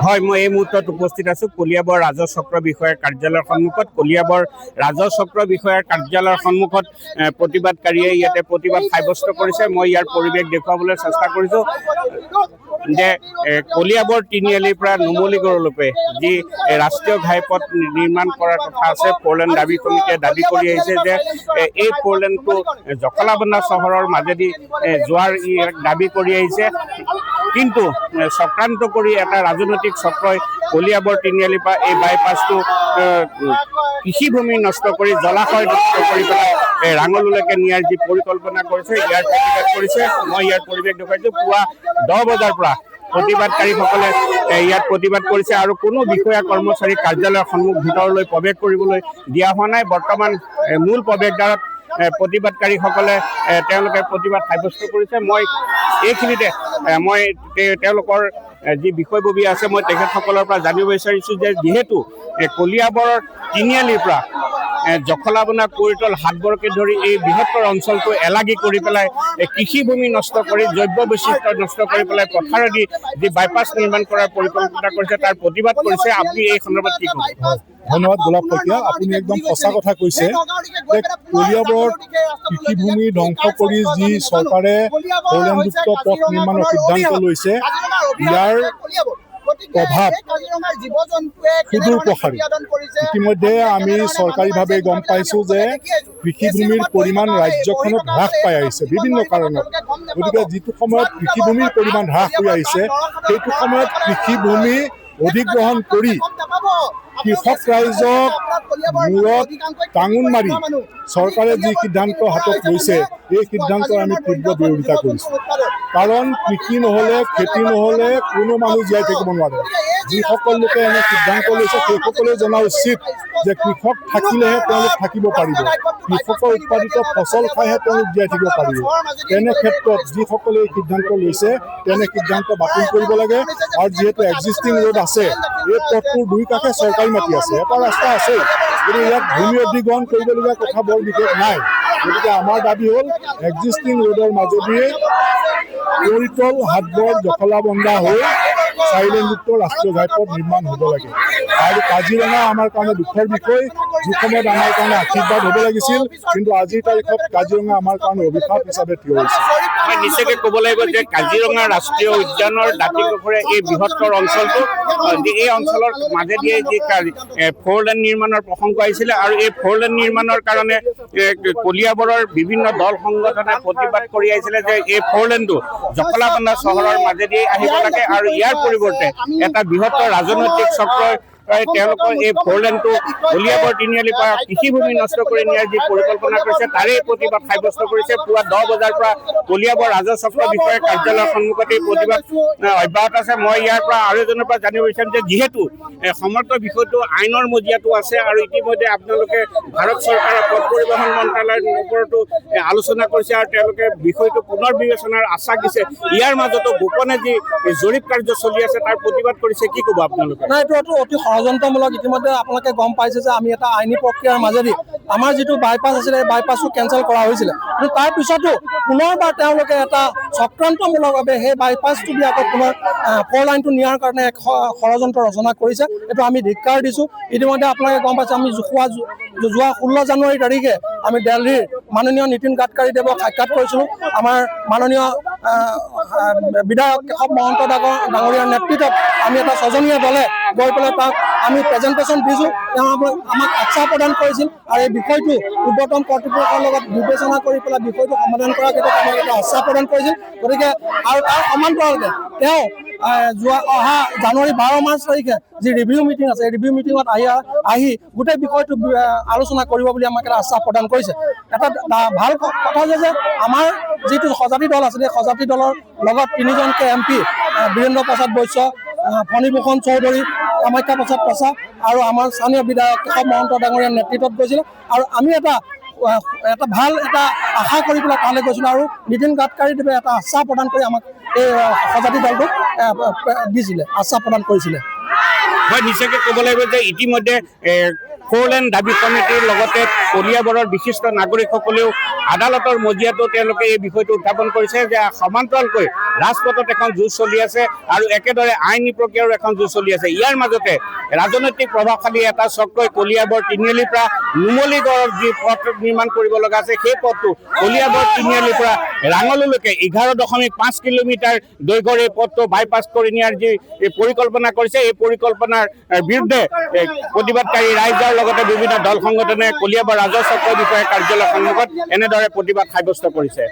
হয়, মই এই মুহূৰ্তত উপস্থিত আছোঁ কলিয়াবৰ ৰাজহ চক্ৰ বিষয়াৰ কাৰ্যালয়ৰ সন্মুখত। কলিয়াবৰ ৰাজহ চক্ৰ বিষয়াৰ কাৰ্যালয়ৰ সন্মুখত প্ৰতিবাদকাৰীয়ে ইয়াতে প্ৰতিবাদ সাব্যস্ত কৰিছে। মই ইয়াৰ পৰিৱেশ দেখুৱাবলৈ চেষ্টা কৰিছোঁ যে কলিয়াবৰ তিনিআলিৰ পৰা নুমলীগড়লৈকে যি ৰাষ্ট্ৰীয় ঘাইপথ নিৰ্মাণ কৰাৰ কথা আছে, ফ'ৰলেন দাবী সমিতিয়ে দাবী কৰি আহিছে যে এই ফ'ৰলেনটো জখলাবন্ধা চহৰৰ মাজেদি যোৱাৰ দাবী কৰি আহিছে। কিন্তু চক্ৰান্ত কৰি এটা ৰাজনৈতিক চক্ৰই কলিয়াবৰ তিনিআলিৰ পৰা এই বাইপাছটো কৃষিভূমি নষ্ট কৰি জলাশয় নষ্ট কৰি পেলাই ৰাঙলুলৈকে নিয়াৰ যি পৰিকল্পনা কৰিছে, ইয়াৰ প্ৰতিবাদ কৰিছে। মই ইয়াৰ পৰিৱেশ দেখুৱাইছোঁ। পুৱা 10 বজাৰ পৰা প্ৰতিবাদকাৰীসকলে ইয়াত প্ৰতিবাদ কৰিছে আৰু কোনো বিষয়া কৰ্মচাৰী কাৰ্যালয়ৰ সন্মুখ ভিতৰলৈ প্ৰৱেশ কৰিবলৈ দিয়া হোৱা নাই। বৰ্তমান মূল প্ৰৱেশদ্বাৰত প্ৰতিবাদকাৰীসকলে তেওঁলোকে প্ৰতিবাদ সাব্যস্ত কৰিছে। মই এইখিনিতে মই তেওঁলোকৰ যি বিষয়ববী আছে মই তেখেতসকলৰ পৰা জানিব বিচাৰিছোঁ যে যিহেতু কলিয়াবৰৰ তিনিআলিৰ পৰা জখলাবন্ধা কৰিতল হাটবৰকে ধৰি এই বৃহত্তৰ অঞ্চলটো এলাগি কৰি পেলাই কৃষিভূমি নষ্ট কৰি জৈৱ বৈচিত্ৰ্য নষ্ট কৰি পেলাই পথাৰেদি যি বাইপাছ নিৰ্মাণ কৰাৰ পৰিকল্পনা কৰিছে তাৰ প্ৰতিবাদ কৰিছে। আপুনি এই সন্দৰ্ভত কি ক'ব? ধন্যবাদ গোলাপ শইকীয়া, আপুনি একদম সঁচা কথা কৈছে যে কলিয়াবৰত কৃষিভূমি ধ্বংস কৰি যি চৰকাৰে ফ'ৰলেনযুক্ত পথ নিৰ্মাণৰ সিদ্ধান্ত লৈছে, ইয়াৰ প্ৰভাৱ সুদূৰ প্ৰসাৰী। ইতিমধ্যে আমি চৰকাৰীভাৱে গম পাইছোঁ যে কৃষিভূমিৰ পৰিমাণ ৰাজ্যখনত হ্ৰাস পাই আহিছে বিভিন্ন কাৰণত। গতিকে যিটো সময়ত কৃষিভূমিৰ পৰিমাণ হ্ৰাস হৈ আহিছে, সেইটো সময়ত কৃষিভূমি অধিগ্ৰহণ কৰি কৃষক ৰাইজক মূৰত টাঙোন মাৰি চৰকাৰে যি সিদ্ধান্ত হাতত লৈছে, এই সিদ্ধান্তৰ আমি তীব্ৰ বিৰোধিতা কৰিছোঁ। কাৰণ কৃষি নহ'লে, খেতি নহ'লে কোনো মানুহ জীয়াই থাকিব নোৱাৰে। যিসকল লোকে এনে সিদ্ধান্ত লৈছে সেইসকলে জনা উচিত যে কৃষক থাকিলেহে তেওঁলোক থাকিব পাৰিব, কৃষকৰ উৎপাদিত ফচল খাইহে তেওঁলোক জীয়াই থাকিব পাৰিব। তেনে ক্ষেত্ৰত যিসকলে এই সিদ্ধান্ত লৈছে তেনে সিদ্ধান্ত বাতিল কৰিব লাগে। আৰু যিহেতু এক্সিষ্টিং ৰোড আছে, এই পথটোৰ দুই কাষে চৰকাৰী মাটি আছে, এটা ৰাস্তা আছে, গতিকে ইয়াত ভূমি অধিগ্ৰহণ কৰিবলগীয়া কথা বৰ বিশেষ নাই। গতিকে আমাৰ দাবী হ'ল এক্সিষ্টিং ৰোডৰ মাজেদিয়ে কৰিতল হাটবৰ জখলাবন্ধা হৈ 4 লেনযুক্ত ৰাষ্ট্ৰীয় ঘাইপথ নিৰ্মাণ হ'ব লাগে। আৰু কাজিৰঙা আমাৰ কাৰণে দুখৰ বিষয়, যি সময়ত আমাৰ কাৰণে আশীৰ্বাদ হ'ব লাগিছিল, কিন্তু আজিৰ তাৰিখত কাজিৰঙা আমাৰ কাৰণে অভিশাপ হিচাপে থিয় হৈছে। মই নিশ্চয়কৈ ক'ব লাগিব যে কাজিৰঙা ৰাষ্ট্ৰীয় উদ্যানৰ দাঁতিকাষৰীয়া এই বৃহত্তৰ অঞ্চলটো, এই অঞ্চলৰ মাজেদিয়ে যি ফ'ৰলেন নিৰ্মাণৰ প্ৰসংগ আহিছিলে আৰু এই ফ'ৰলেন নিৰ্মাণৰ কাৰণে কলিয়াবৰৰ বিভিন্ন দল সংগঠনে প্ৰতিবাদ কৰি আহিছিলে যে এই ফ'ৰলেনটো জখলাবন্ধা চহৰৰ মাজেদি আহিব লাগে আৰু ইয়াৰ পৰিৱৰ্তে এটা বৃহত্তৰ ৰাজনৈতিক চক্ৰই তেওঁলোকৰ এই ফ'ৰলেনটো কলিয়াবৰ তিনিআলিৰ পৰা কৃষিভূমি নষ্ট কৰি নিয়াৰ যি পৰিকল্পনা কৰিছে তাৰে প্ৰতিবাদ সাব্যস্ত কৰিছে। পুৱা 10 বজাৰ পৰা কলিয়াবৰ ৰাজহ চক্ৰ বিষয়াৰ কাৰ্যালয়ৰ সন্মুখত এই প্ৰতিবাদ অব্যাহত আছে। মই ইয়াৰ পৰা আৰু এজনৰ পৰা জানিব বিচাৰিম যে যিহেতু সমগ্ৰ বিষয়টো আইনৰ মজিয়াটো আছে আৰু ইতিমধ্যে আপোনালোকে ভাৰত চৰকাৰৰ পথ পৰিবহণ মন্ত্ৰালয়ৰ ওপৰতো আলোচনা কৰিছে আৰু তেওঁলোকে বিষয়টো পুনৰ বিবেচনাৰ আশ্বাস দিছে, ইয়াৰ মাজতো গোপনে যি জৰীপ কাৰ্য চলি আছে তাৰ প্ৰতিবাদ কৰিছে, কি ক'ব আপোনালোকে? এইটো অতি ষড়যন্ত্ৰমূলক। ইতিমধ্যে আপোনালোকে গম পাইছে যে আমি এটা আইনী প্ৰক্ৰিয়াৰ মাজেদি আমাৰ যিটো বাইপাছ আছিলে এই বাইপাছটো কেঞ্চেল কৰা হৈছিলে, কিন্তু তাৰ পিছতো পুনৰবাৰ তেওঁলোকে এটা চক্ৰান্তমূলকভাৱে সেই বাইপাছটো দি আকৌ পুনৰ ফ'ৰ লাইনটো নিয়াৰ কাৰণে এক ষড়যন্ত্ৰ ৰচনা কৰিছে। এইটো আমি ধিক্কাৰ দিছোঁ। ইতিমধ্যে আপোনালোকে গম পাইছে আমি যোৱা 16 জানুৱাৰী তাৰিখে আমি দিল্লীৰ মাননীয় নীতিন গাডকাৰীদেৱক সাক্ষাৎ কৰিছিলোঁ। আমাৰ মাননীয় বিধায়ক কেশৱ মহন্ত ডাঙৰীয়াৰ নেতৃত্বত আমি এটা 6জনীয়া দলে গৈ পেলাই তাক আমি প্ৰেজেণ্টেশ্যন দিছোঁ। তেওঁ আমাক আশ্বাস প্ৰদান কৰিছিল আৰু এই বিষয়টো পূৰ্বতন কৰ্তৃপক্ষৰ লগত বিবেচনা কৰি পেলাই বিষয়টো সমাধান কৰাৰ ক্ষেত্ৰত আমাক এটা আশ্বাস প্ৰদান কৰিছিল। গতিকে আৰু তাৰ সমান্তৰালকে তেওঁ অহা জানুৱাৰী 12 মাৰ্চ তাৰিখে যি ৰিভিউ মিটিং আছে এই ৰিভিউ মিটিঙত আহি গোটেই বিষয়টো আলোচনা কৰিব বুলি আমাক এটা আশ্বাস প্ৰদান কৰিছে। এটা ভাল কথা যে আমাৰ যিটো সজাতি দল আছিলে এই সজাতি দলৰ লগত 3জনকৈ MP বীৰেন্দ্ৰ প্ৰসাদ বৈশ্য, ফণীভূষণ চৌধুৰী, কামাখ্যা প্ৰসাদ প্ৰসাদ আৰু আমাৰ স্থানীয় বিধায়ক কেশৱ মহন্ত ডাঙৰীয়াৰ নেতৃত্বত গৈছিলোঁ আৰু আমি এটা ভাল এটা আশা কৰি পেলাই তালৈ গৈছিলোঁ আৰু নীতিন গাডকাৰীদেৱে এটা আশ্বাস প্ৰদান কৰি আমাক এই সজাতি দলটোক দিছিলে, আশ্বাস প্ৰদান কৰিছিলে। হয়, নিশ্চয়কৈ ক'ব লাগিব যে ইতিমধ্যে ফ'ৰলেন দাবী কমিটিৰ লগতে কলিয়াবৰৰ বিশিষ্ট নাগৰিকসকলেও আদালতৰ মজিয়াতো তেওঁলোকে এই বিষয়টো উত্থাপন কৰিছে যে সমান্তৰালকৈ ৰাজপথত এখন যুঁজ চলি আছে আৰু একেদৰে আইনী প্ৰক্ৰিয়াৰো এখন যুঁজ চলি আছে। ইয়াৰ মাজতে ৰাজনৈতিক প্ৰভাৱশালী এটা চক্ৰই কলিয়াবৰ তিনিআলিৰ পৰা নুমলীগড়ত যি পথ নিৰ্মাণ কৰিব লগা আছে সেই পথটো কলিয়াবৰ তিনিআলিৰ পৰা ৰাঙললৈকে 11.5 কিলোমিটাৰ দৈৰ্ঘ্যৰ এই পথটো বাইপাছ কৰি নিয়াৰ যি পৰিকল্পনা কৰিছে, এই পৰিকল্পনাৰ বিৰুদ্ধে প্ৰতিবাদকাৰী ৰাইজৰ লগতে বিভিন্ন দল সংগঠনে কলিয়াবৰ ৰাজহ চক্ৰ বিষয়া কাৰ্যালয়ৰ সন্মুখত এনেদৰে প্ৰতিবাদ সাব্যস্ত কৰিছে।